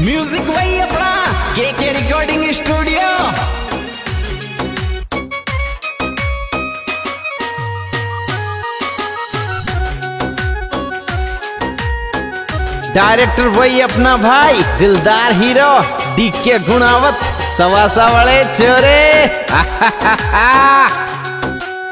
Music वही अपना के रिकॉर्डिंग स्टूडियो। डायरेक्टर वही अपना भाई दिलदार हीरो डीके गुणावत सवासा वाले चोरे।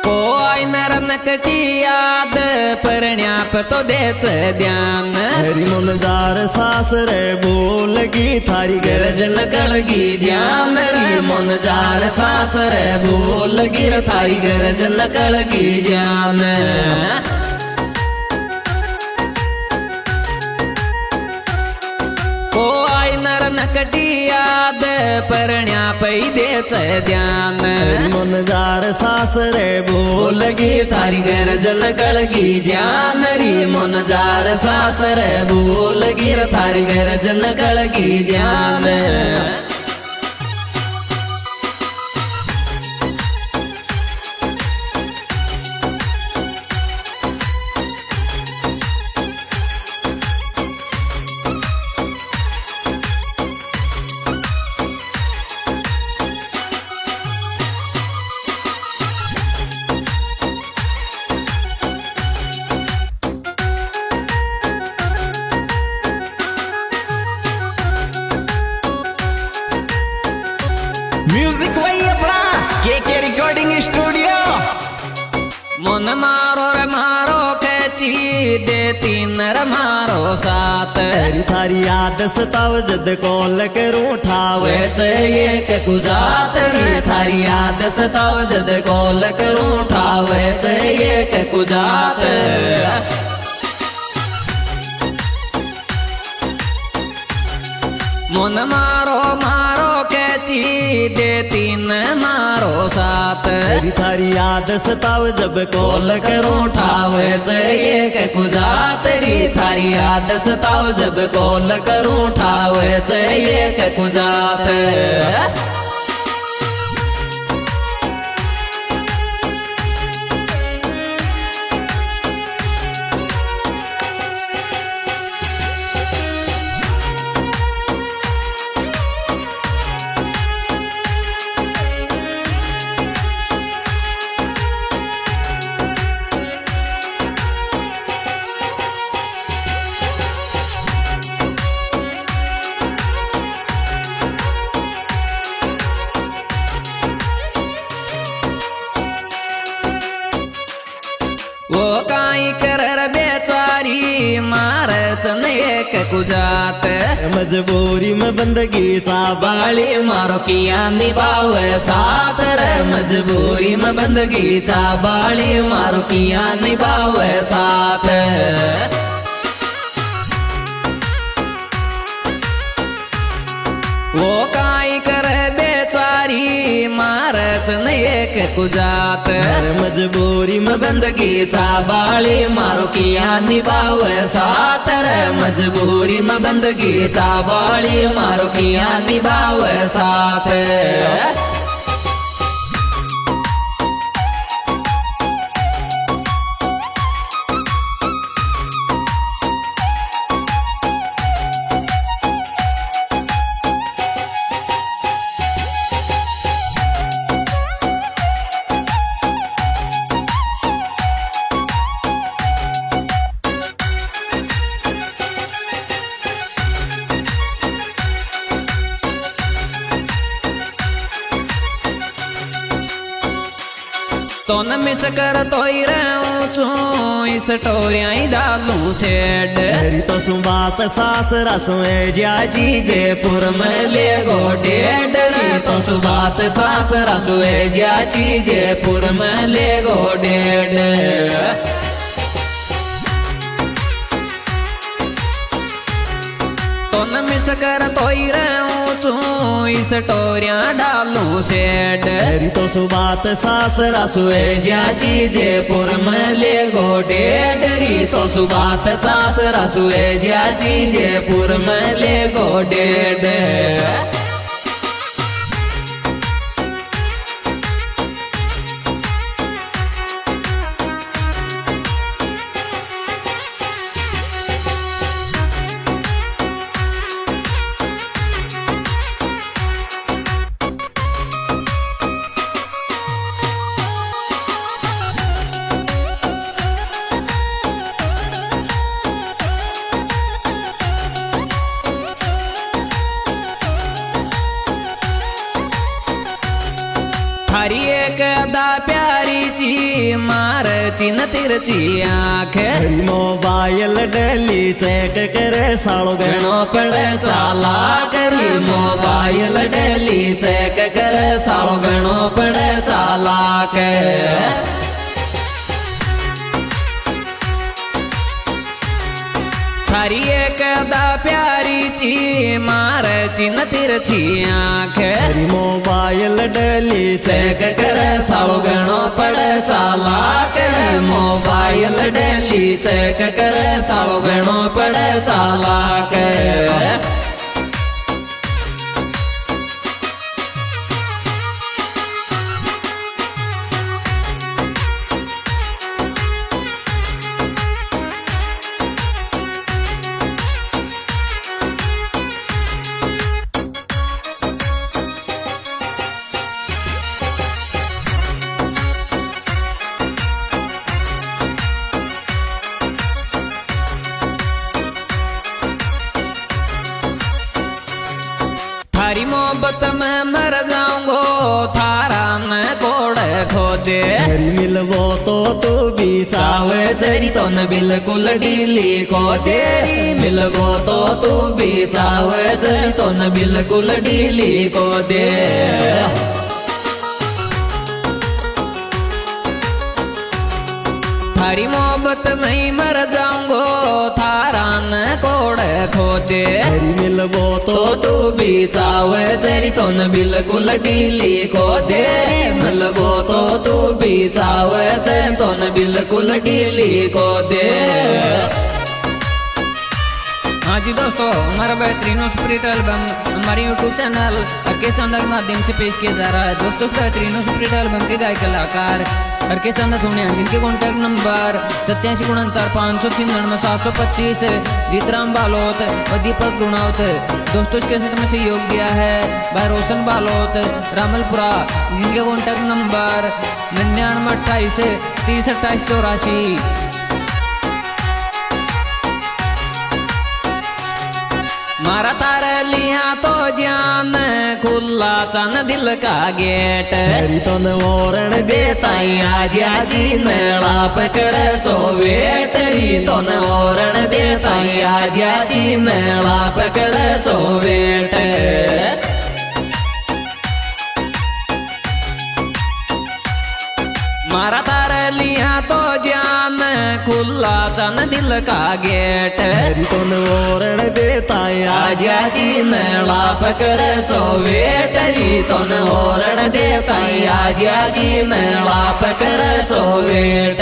कोई नर नकटी याद परण्याप तो देच ध्यान। हरी मनदार सासरे बोलगी थारी गरजन कळगी ध्यान रे मनजार सासरे बोलगी थारी गरजन कळगी ध्यान। नकटी याद परण्या पैदेच ध्यान। मनजार सासरे बोलगी थारी गरजन कळगी ध्यान री मनजार सासरे बोलगी थारी गरजन कळगी ध्यान। म्यूजिक वही अपना के रिकॉर्डिंग स्टूडियो। मन मारो रे मारो कैची देती नर मारो साथ। हरी थारी याद सताव जद कॉल करूं ठावे एक कुजात रे थारी याद सताव जद कॉल करूं ठावे एक कुजात। मन मारो मारो कैची देती न मारो साथ। हरी थारी याद सताव जब कॉल करूं ठावे एक कुजात री थारी याद सताव जब कॉल करूं ठावे एक कुजात। वो काई कर बेचारी मारचन एक कुजात। मजबूरी में बंदगी बाली मारो किया निभाव साथ रे मजबूरी में बंदगी बाली मारो किया निभाव साथ। वो काई कर बेचारी मारचन एक कुजात। मजबूरी में बंदगी बाली मारो किया निभाव साथ रे मजबूरी में बंदगी बाली मारो किया निभाव साथ। तो न मिस कर तो ही रहूं छू इस टोरिया ही डालूं सेड। हरी तो सुबात सास रसोए जाजी जयपुर में ले गो डेड रे तो सुबात सास रसोए जाजी जयपुर में ले गो डेड। तो न मिस कर तो ही रहूं छू इस टोरिया डालूं सेड। हरी तो सुबात सास रसोए जाची जयपुर में ले गो डेड री तो सुबात सास रसोए जाची जयपुर में ले गो डेड। ચીન તીરચી આંખ મોબાઈલ ડેલી ચેક કરે સાળો ઘણો પડે ચાલા કરી મોબાઈલ ડેલી ચેક કરે સાળો ઘણો પડે ચાલા કે थारी एकदा प्यारी ची मार चीन तिरछी आंख मोबाइल डली चेक करे साळो घणो पड़े चालाक मोबाइल डेली चेक करे साळो घणो पड़े चालाक थारी मोहब्बत में मर जाऊंगो थारा मैं कोड़ खोदे मिलवो तो तू भी चावे चरी तो न बिल्कुल ढीली को तेरी मिलवो तो तू भी चावे चरी तो न बिल्कुल ढीली को दे थारी मोहब्बत में मर जाऊंगो थारा न कोड़ खोदे मिलवो तो तू भी चावे चरी तो न बिल्कुल ढीली को दे मिलवो तो तू भी चावे चरी तो न बिल्कुल ढीली को दे हाँ जी दोस्तों, हमारा बेहतरीन स्पिरिट एल्बम हमारे यूट्यूब चैनल हरके चंदा के माध्यम से पेश किया जा रहा है। दोस्तों, बेहतरीन स्पिरिट एल्बम के गायक कलाकार हरके चंदा थोड़े जिनके कॉन्टैक्ट नंबर 8769 जीतराम बालोत व दीपक गुणावत। दोस्तों, इसके साथ में सहयोग दिया है भाई रोशन बालोत रामलपुरा, जिनके कॉन्टैक्ट नंबर 9928 302884। मारा तार लिया तो जान खुला चन दिल का गेट तो ओरण देता आज जी मेला पकड़ चो वेट तो ओरण देता आज जी मेला पकड़ चो वेट मारा तार लिया तो जान खुला चन दिल का गेट तो ओरण देता आज जी मेला पकड़ चो वेट तो ओरण देता आज जी मेला पकड़ चो वेट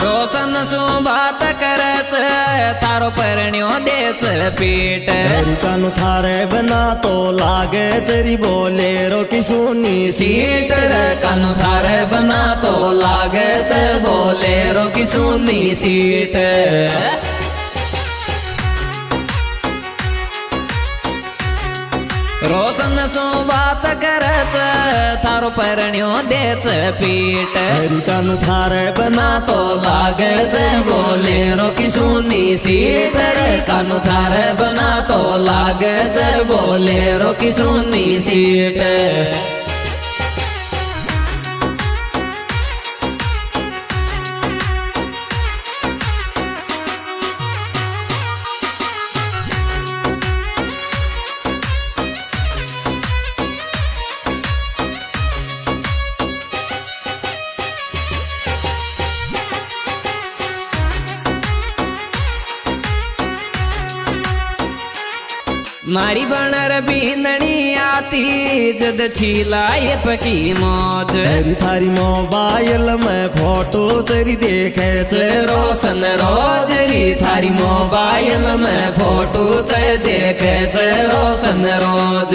रोशन सु बात करच थारो परण्यो देस पीट कान थारे बना तो लागे चरी बोले रो की सुनी सीट कान थारे बना तो लागे च बोले रो की सुनी सीट रोशन सु बात करच थारो परण्यो देच पीट कान थारे बना तो लागे च बोले रो की सुनी सीट कान थारे बना तो लागे च बोले रो की सुनी सीट मारी बनर बींदनी आती जद छीलाए पकी मौज थारी मोबाइल में फोटो तेरी देखे रोशन रोज री थारी मोबाइल में फोटो देखे रोशन रोज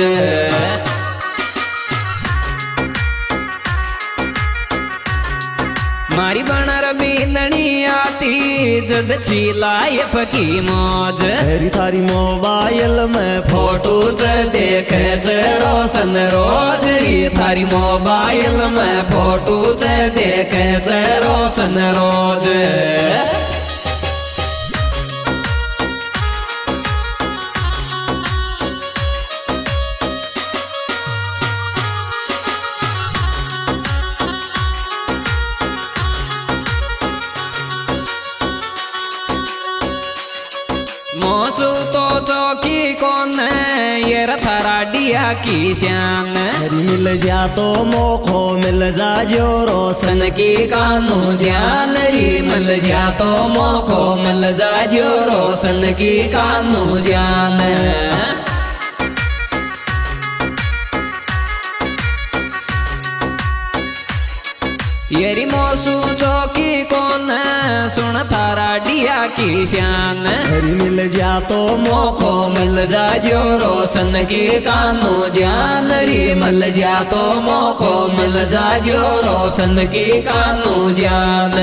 मारी बनर बींदनी आती माटी जद छिलाई फकी मौज मेरी थारी मोबाइल में फोटो च देखे च रोशन रोज री थारी मोबाइल में फोटो च देखे च रोशन रोज मोसू तो चौकी कौन ये थारा डिया की शान मेरी मिल जा तो मोखो मिल जा जो रोशन सन की कानू जान री मिल जा तो मोखो मिल जा जो रोशन की कानू जान येरी मौसू चौकी कौन सुन थारा डिया की शान मेरी मिल जा तो मोखो मिल जा जो रोशन की कानू जान री मिल जा तो मोखो मिल जा जो रोशन की कानू जान